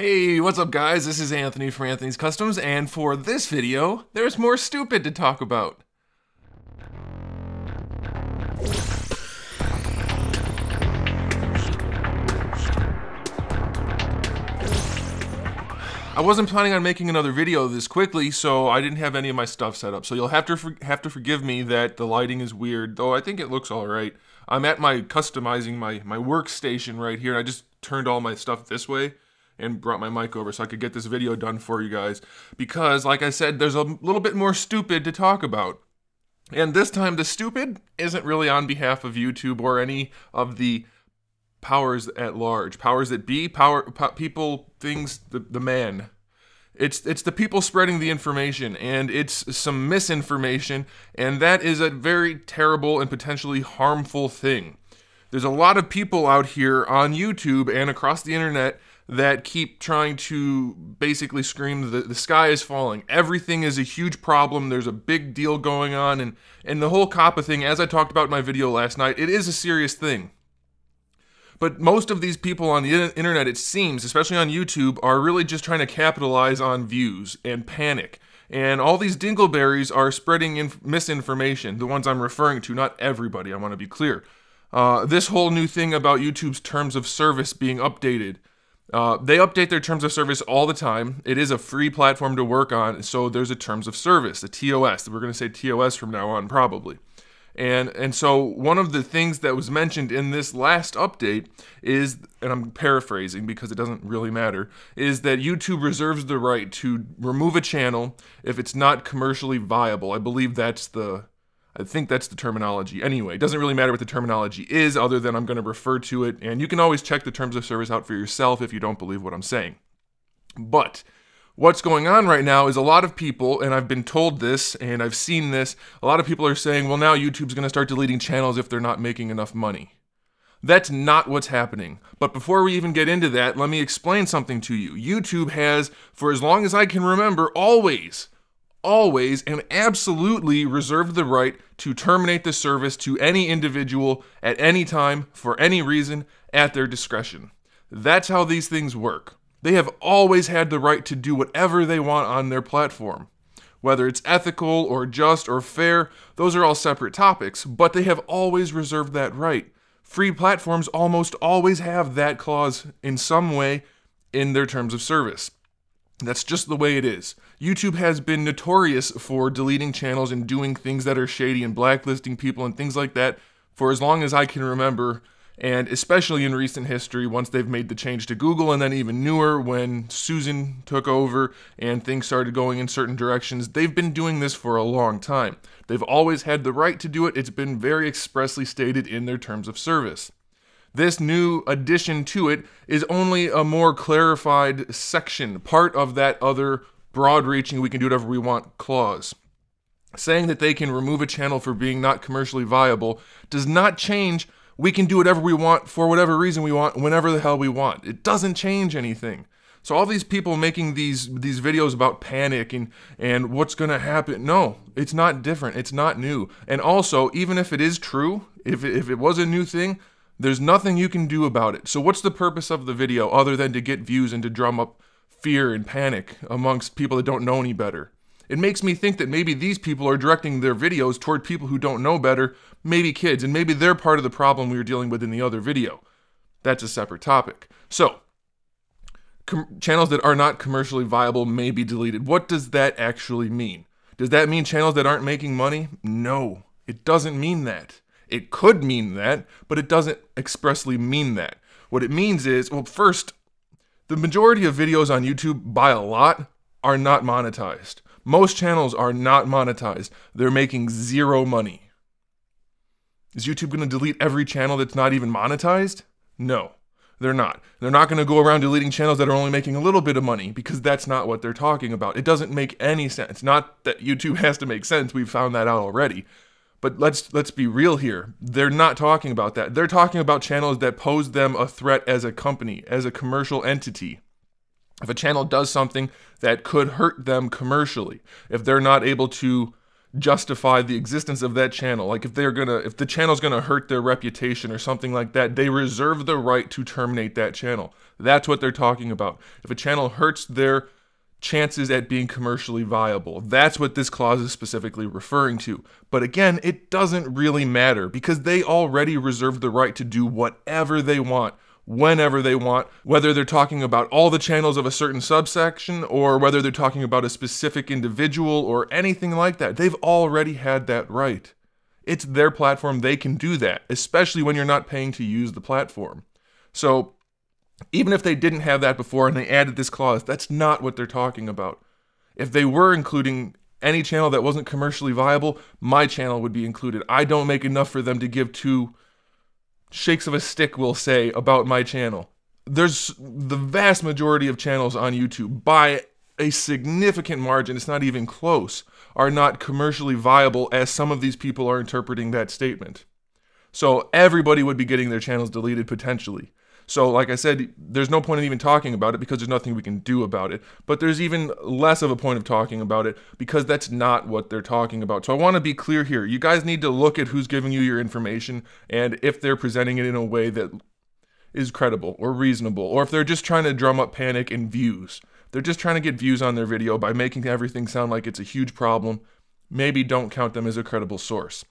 Hey, what's up guys? This is Anthony from Anthony's Customs, and for this video, there's more stupid to talk about. I wasn't planning on making another video this quickly, so I didn't have any of my stuff set up. So you'll have to forgive me that the lighting is weird, though I think it looks all right. I'm at my customizing my workstation right here, and I just turned all my stuff this way and brought my mic over so I could get this video done for you guys. Because, like I said, there's a little bit more stupid to talk about. And this time, the stupid isn't really on behalf of YouTube or any of the powers at large. Powers that be, people, things, the man. It's the people spreading the information, and it's some misinformation, and that is a very terrible and potentially harmful thing. There's a lot of people out here on YouTube and across the internet that keep trying to basically scream the sky is falling. Everything is a huge problem. There's a big deal going on, and the whole COPPA thing, as I talked about in my video last night, it is a serious thing. But most of these people on the internet, it seems, especially on YouTube, are really just trying to capitalize on views and panic. And all these dingleberries are spreading misinformation, the ones I'm referring to, not everybody, I want to be clear. This whole new thing about YouTube's terms of service being updated. They update their terms of service all the time. It is a free platform to work on, so there's a terms of service, a TOS. We're going to say TOS from now on, probably. And so one of the things that was mentioned in this last update is, and I'm paraphrasing because it doesn't really matter, is that YouTube reserves the right to remove a channel if it's not commercially viable. I think that's the terminology. Anyway, it doesn't really matter what the terminology is other than I'm going to refer to it, and you can always check the terms of service out for yourself if you don't believe what I'm saying. But what's going on right now is a lot of people, and I've been told this, and I've seen this, a lot of people are saying, well, now YouTube's going to start deleting channels if they're not making enough money. That's not what's happening. But before we even get into that, let me explain something to you. YouTube has, for as long as I can remember, always and absolutely reserved the right to terminate the service to any individual at any time, for any reason, at their discretion. That's how these things work. They have always had the right to do whatever they want on their platform. Whether it's ethical or just or fair, those are all separate topics, but they have always reserved that right. Free platforms almost always have that clause in some way in their terms of service. That's just the way it is. YouTube has been notorious for deleting channels and doing things that are shady and blacklisting people and things like that for as long as I can remember, and especially in recent history once they've made the change to Google, and then even newer when Susan took over and things started going in certain directions. They've been doing this for a long time. They've always had the right to do it. It's been very expressly stated in their terms of service. This new addition to it is only a more clarified section, part of that other broad-reaching we can do whatever we want clause. Saying that they can remove a channel for being not commercially viable does not change we can do whatever we want for whatever reason we want, whenever the hell we want. It doesn't change anything. So all these people making these videos about panic and what's going to happen, no, it's not different. It's not new. And also, even if it is true, if it was a new thing, there's nothing you can do about it. So what's the purpose of the video other than to get views and to drum up fear and panic amongst people that don't know any better? It makes me think that maybe these people are directing their videos toward people who don't know better, maybe kids, and maybe they're part of the problem we were dealing with in the other video. That's a separate topic. So, channels that are not commercially viable may be deleted. What does that actually mean? Does that mean channels that aren't making money? No, it doesn't mean that. It could mean that, but it doesn't expressly mean that. What it means is, well, first, the majority of videos on YouTube, by a lot, are not monetized. Most channels are not monetized. They're making zero money. Is YouTube going to delete every channel that's not even monetized? No, they're not. They're not going to go around deleting channels that are only making a little bit of money, because that's not what they're talking about. It doesn't make any sense. Not that YouTube has to make sense. We've found that out already. But let's be real here. They're not talking about that. They're talking about channels that pose them a threat as a company, as a commercial entity. If a channel does something that could hurt them commercially, if they're not able to justify the existence of that channel. Like if the channel's gonna hurt their reputation or something like that, they reserve the right to terminate that channel. That's what they're talking about. If a channel hurts their chances at being commercially viable, that's what this clause is specifically referring to. But again, it doesn't really matter because they already reserve the right to do whatever they want, whenever they want, whether they're talking about all the channels of a certain subsection or whether they're talking about a specific individual or anything like that. They've already had that right. It's their platform. They can do that, especially when you're not paying to use the platform. So even if they didn't have that before and they added this clause, that's not what they're talking about. If they were including any channel that wasn't commercially viable, my channel would be included. I don't make enough for them to give two shakes of a stick, we'll say, about my channel. There's the vast majority of channels on YouTube, by a significant margin, it's not even close, are not commercially viable as some of these people are interpreting that statement. So everybody would be getting their channels deleted potentially. So like I said, there's no point in even talking about it because there's nothing we can do about it. But there's even less of a point of talking about it because that's not what they're talking about. So I want to be clear here. You guys need to look at who's giving you your information and if they're presenting it in a way that is credible or reasonable, or if they're just trying to drum up panic and views. They're just trying to get views on their video by making everything sound like it's a huge problem. Maybe don't count them as a credible source.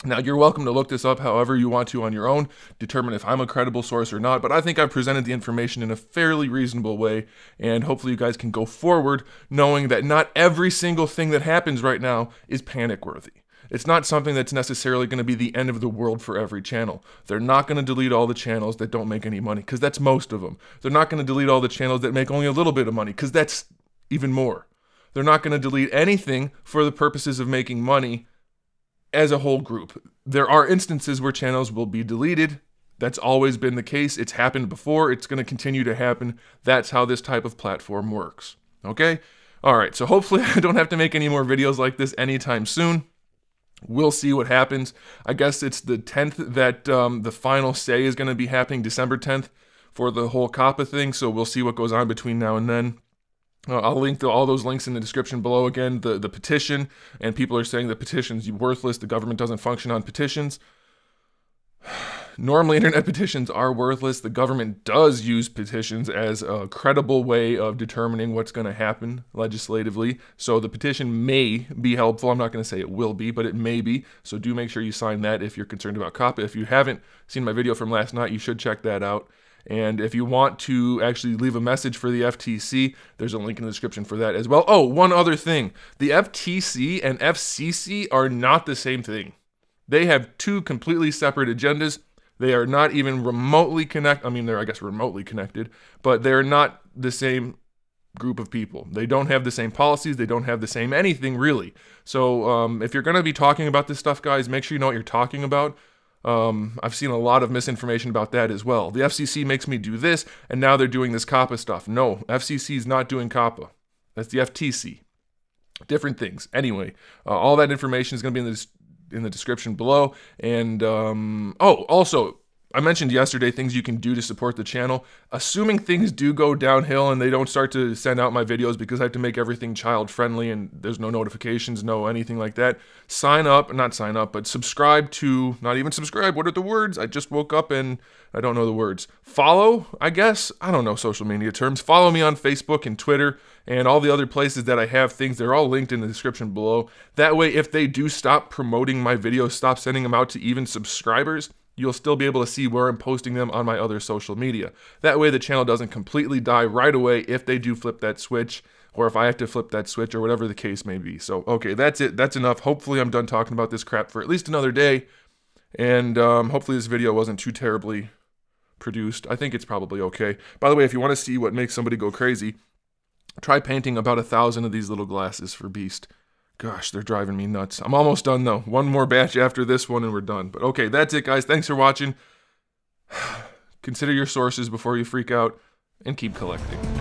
Now, you're welcome to look this up however you want to on your own, determine if I'm a credible source or not, but I think I've presented the information in a fairly reasonable way, and hopefully you guys can go forward knowing that not every single thing that happens right now is panic-worthy. It's not something that's necessarily going to be the end of the world for every channel. They're not going to delete all the channels that don't make any money, because that's most of them. They're not going to delete all the channels that make only a little bit of money, because that's even more. They're not going to delete anything for the purposes of making money as a whole group. There are instances where channels will be deleted. That's always been the case. It's happened before. It's going to continue to happen. That's how this type of platform works. Okay? All right, so hopefully I don't have to make any more videos like this anytime soon. We'll see what happens. I guess it's the 10th that the final say is going to be happening, December 10th, for the whole COPPA thing, so we'll see what goes on between now and then. I'll link to all those links in the description below. Again, the petition, and people are saying the petition's worthless, the government doesn't function on petitions. Normally, internet petitions are worthless. The government does use petitions as a credible way of determining what's going to happen legislatively. So the petition may be helpful. I'm not going to say it will be, but it may be. So do make sure you sign that if you're concerned about COPPA. If you haven't seen my video from last night, you should check that out. And if you want to actually leave a message for the FTC, there's a link in the description for that as well. Oh, one other thing. The FTC and FCC are not the same thing. They have two completely separate agendas. They are not even remotely connected. I mean, they're, I guess, remotely connected, but they're not the same group of people. They don't have the same policies. They don't have the same anything, really. So if you're going to be talking about this stuff, guys, make sure you know what you're talking about. I've seen a lot of misinformation about that as well. The FCC makes me do this, and now they're doing this COPPA stuff. No, FCC is not doing COPPA. That's the FTC. Different things. Anyway, all that information is going to be in the description below. And oh, also, I mentioned yesterday things you can do to support the channel. Assuming things do go downhill and they don't start to send out my videos because I have to make everything child friendly and there's no notifications, no anything like that, not sign up, but subscribe to, not even subscribe, what are the words? I just woke up and I don't know the words. Follow, I guess? I don't know social media terms. Follow me on Facebook and Twitter and all the other places that I have things. They're all linked in the description below. That way, if they do stop promoting my videos, stop sending them out to even subscribers, you'll still be able to see where I'm posting them on my other social media. That way the channel doesn't completely die right away if they do flip that switch, or if I have to flip that switch, or whatever the case may be. So, okay, that's it. That's enough. Hopefully I'm done talking about this crap for at least another day, and hopefully this video wasn't too terribly produced. I think it's probably okay. By the way, if you want to see what makes somebody go crazy, try painting about 1,000 of these little glasses for Beast. Gosh, they're driving me nuts. I'm almost done, though. One more batch after this one, and we're done. But okay, that's it, guys. Thanks for watching. Consider your sources before you freak out, and keep collecting.